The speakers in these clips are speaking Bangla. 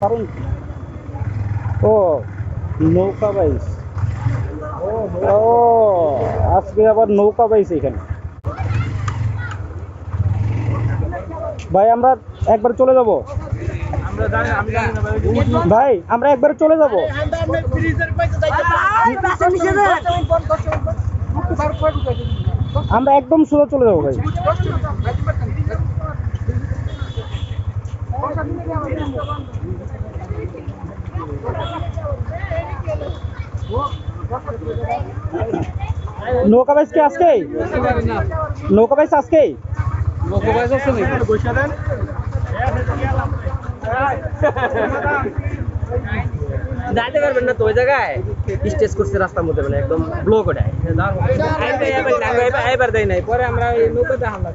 কারণ ও নৌকা বাইস। ও আজকে আবার নৌকা বাইস এখানে। ভাই আমরা একবার চলে যাব। ভাই আমরা একবার চলে যাব। আমরা একদম সোজা চলে যাবো ভাই। নৌকা বাইস কি আজকে? নৌকা বাইস আজকে? যাইতে পারবেন না তো ওই জায়গায় স্টেজ করছে রাস্তার মধ্যে মানে একদম ব্লক ওটায় এবার দেয় নাই পরে আমরা ওই নৌকাতে হামলা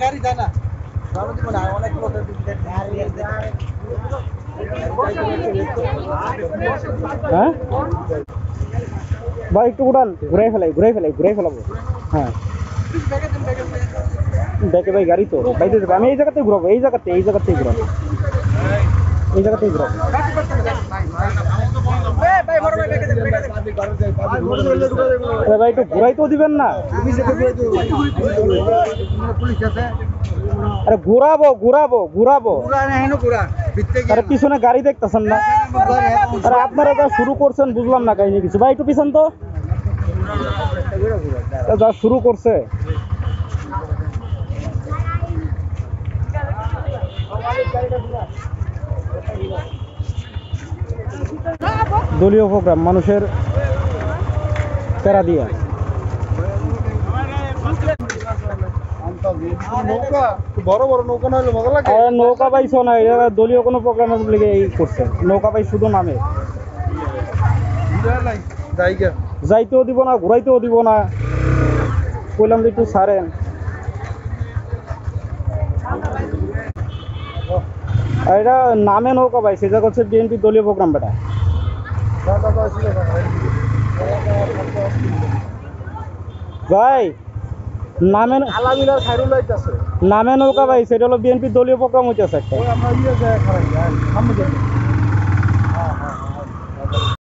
গাড়ি যায় না অনেক লোকের হ্যাঁ ভাই একটু উড়ান, ঘুরাই ফেলাবো। হ্যাঁ দেখে ভাই গাড়ি তো বাইতে দেবে। আমি এই জায়গাতেই ঘুরাবো, এই জায়গাতেই ঘুরাবো। ভাই একটু ঘুরাইতেও দিবেন না। আরে ঘুরাবো। আরে পিছনে গাড়ি দেখতেছেন না? আরে আপনারা যা শুরু করছেন বুঝলাম না কাহিনী কিছু। ভাই একটু পিছন তো, যা শুরু করছে। দলীয় প্রোগ্রাম মানুষের প্যারা দিয়া। নৌকা পাইছ না, দলীয় কোনো প্রোগ্রামের লেগে এই করছে। নৌকা পাই শুধু নামে, যাইতেও দিব না, ঘুরাইতেও দিব না। কইলাম যে একটু ছাড়েন। এটা নামে নৌকা পাই, সেটা হচ্ছে বিএনপি দলীয় প্রোগ্রাম। বেটা ভাই নামে নৌকা ভাই, সেটা হলো বিএনপি দলীয় প্রোগ্রাম হইতেছে একটা।